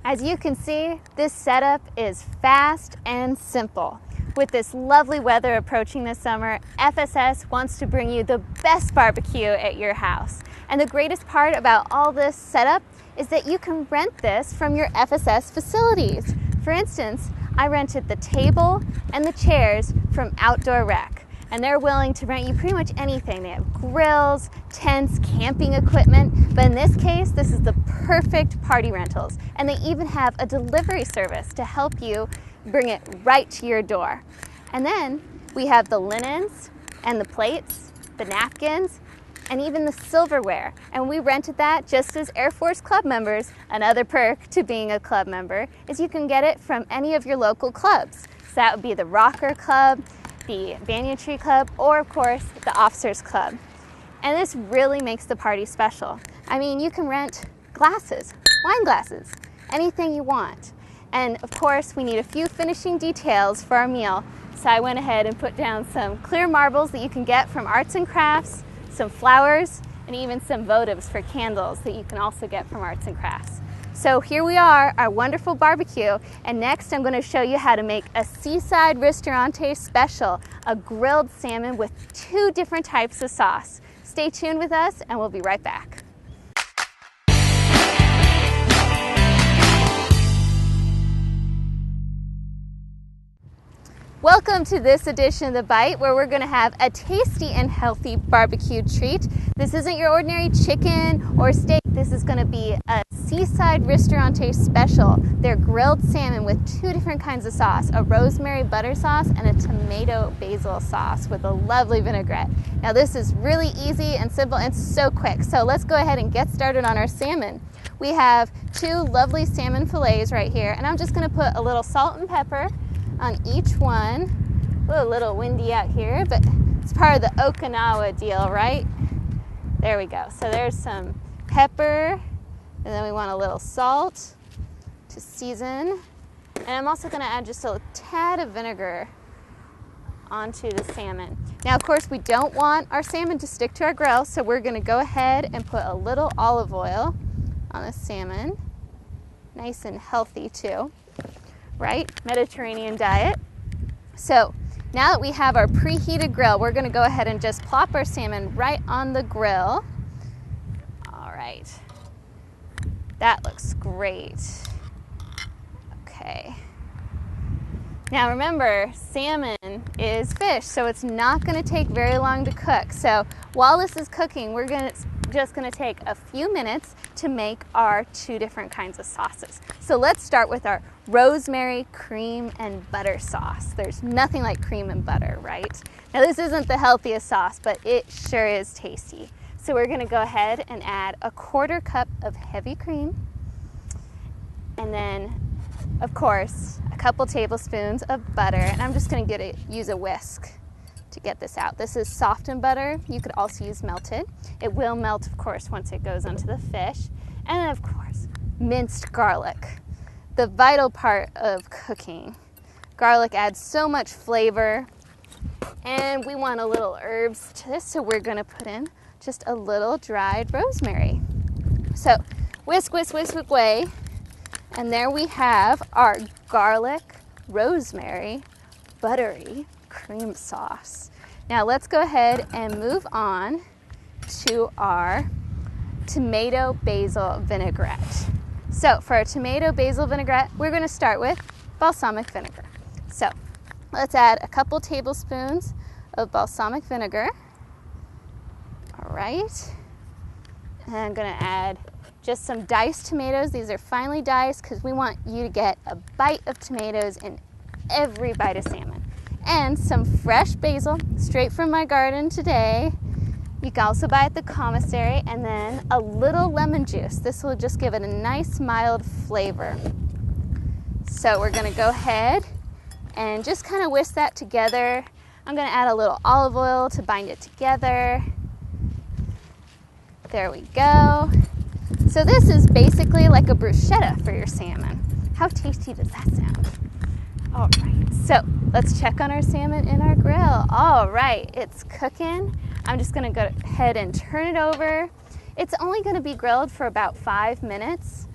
As you can see, this setup is fast and simple. With this lovely weather approaching this summer, FSS wants to bring you the best barbecue at your house. And the greatest part about all this setup is that you can rent this from your FSS facilities. For instance, I rented the table and the chairs from Outdoor Rec, and they're willing to rent you pretty much anything. They have grills, tents, camping equipment, but in this case, this is the perfect party rentals. And they even have a delivery service to help you bring it right to your door. And then we have the linens and the plates, the napkins, and even the silverware. And we rented that just as Air Force Club members. Another perk to being a club member is you can get it from any of your local clubs. So that would be the Rocker Club, the Banyan Tree Club, or of course, the Officers Club. And this really makes the party special. I mean, you can rent glasses, wine glasses, anything you want. And of course, we need a few finishing details for our meal. So I went ahead and put down some clear marbles that you can get from Arts and Crafts, some flowers, and even some votives for candles that you can also get from Arts and Crafts. So here we are, our wonderful barbecue, and next I'm going to show you how to make a Seaside Ristorante special, a grilled salmon with 2 different types of sauce. Stay tuned with us and we'll be right back. Welcome to this edition of The Bite, where we're going to have a tasty and healthy barbecue treat. This isn't your ordinary chicken or steak. This is going to be a Seaside Ristorante special. They're grilled salmon with 2 different kinds of sauce, a rosemary butter sauce and a tomato basil sauce with a lovely vinaigrette. Now this is really easy and simple and so quick. So let's go ahead and get started on our salmon. We have 2 lovely salmon fillets right here, and I'm just going to put a little salt and pepper on each one. A little windy out here, but it's part of the Okinawa deal, right? There we go. So there's some pepper, and then we want a little salt to season. And I'm also going to add just a tad of vinegar onto the salmon. Now, of course, we don't want our salmon to stick to our grill, so we're going to go ahead and put a little olive oil on the salmon. Nice and healthy too. Right? Mediterranean diet. So now that we have our preheated grill, we're going to go ahead and just plop our salmon right on the grill. All right. That looks great. Okay. Now remember, salmon is fish, so it's not going to take very long to cook. So while this is cooking, we're just going to take a few minutes to make our 2 different kinds of sauces. So let's start with our rosemary cream and butter sauce. There's nothing like cream and butter, right? Now this isn't the healthiest sauce, but it sure is tasty. So we're going to go ahead and add a 1/4 cup of heavy cream, and then of course a couple tablespoons of butter, and I'm just going to use a whisk to get this out. This is softened butter. You could also use melted. It will melt, of course, once it goes onto the fish. And then, of course, minced garlic, the vital part of cooking. Garlic adds so much flavor, and we want a little herbs to this, so we're going to put in just a little dried rosemary. So whisk, whisk, whisk away, and there we have our garlic, rosemary, buttery cream sauce. Now let's go ahead and move on to our tomato basil vinaigrette. So for our tomato basil vinaigrette, we're going to start with balsamic vinegar. So let's add a couple tablespoons of balsamic vinegar. All right. And I'm going to add just some diced tomatoes. These are finely diced because we want you to get a bite of tomatoes in every bite of salmon. And some fresh basil, straight from my garden today. You can also buy at the commissary, and then a little lemon juice. This will just give it a nice mild flavor. So we're going to go ahead and just kind of whisk that together. I'm going to add a little olive oil to bind it together. There we go. So this is basically like a bruschetta for your salmon. How tasty does that sound? All right, so let's check on our salmon in our grill. All right, it's cooking. I'm just gonna go ahead and turn it over. It's only gonna be grilled for about 5 minutes.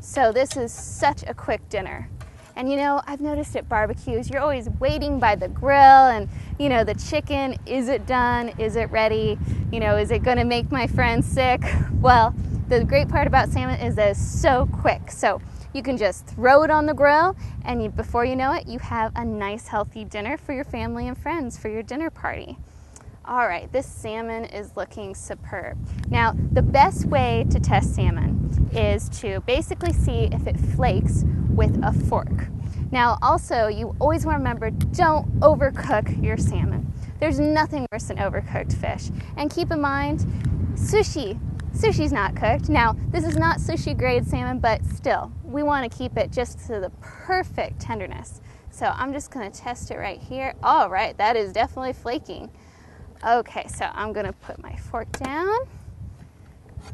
So this is such a quick dinner. And you know, I've noticed at barbecues, you're always waiting by the grill and, you know, the chicken, is it done? Is it ready? You know, is it gonna make my friends sick? Well, the great part about salmon is that it's so quick. So you can just throw it on the grill and before you know it, you have a nice healthy dinner for your family and friends for your dinner party. All right, this salmon is looking superb. Now, the best way to test salmon is to basically see if it flakes with a fork. Now, also, you always want to remember, don't overcook your salmon. There's nothing worse than overcooked fish. And keep in mind, sushi's not cooked. Now, this is not sushi grade salmon, but still, we want to keep it just to the perfect tenderness. So I'm just going to test it right here. All right, that is definitely flaking. Okay, so I'm gonna put my fork down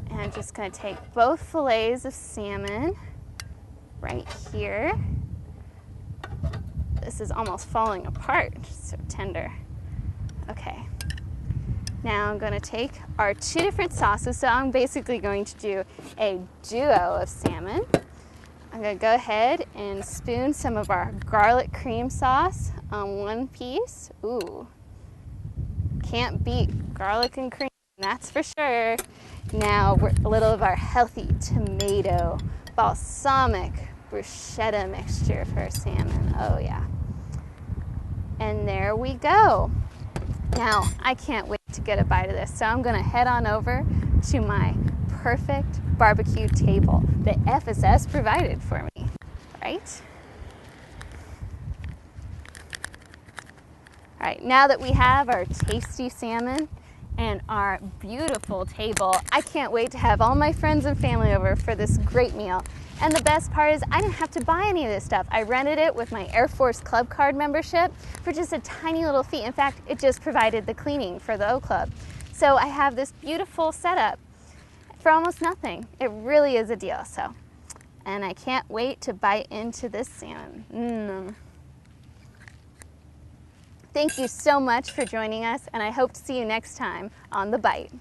and I'm just gonna take both fillets of salmon right here. This is almost falling apart, just so tender. Okay, now I'm gonna take our 2 different sauces. So I'm basically going to do a duo of salmon. I'm gonna go ahead and spoon some of our garlic cream sauce on one piece. Ooh. Can't beat garlic and cream, that's for sure. Now a little of our healthy tomato balsamic bruschetta mixture for our salmon. Oh yeah. And there we go. Now I can't wait to get a bite of this, so I'm gonna head on over to my perfect barbecue table that FSS provided for me, right? All right, now that we have our tasty salmon and our beautiful table, I can't wait to have all my friends and family over for this great meal. And the best part is I didn't have to buy any of this stuff. I rented it with my Air Force Club Card membership for just a tiny little fee. In fact, it just provided the cleaning for the O Club. So I have this beautiful setup for almost nothing. It really is a deal, so. And I can't wait to bite into this salmon. Thank you so much for joining us, and I hope to see you next time on The Bite.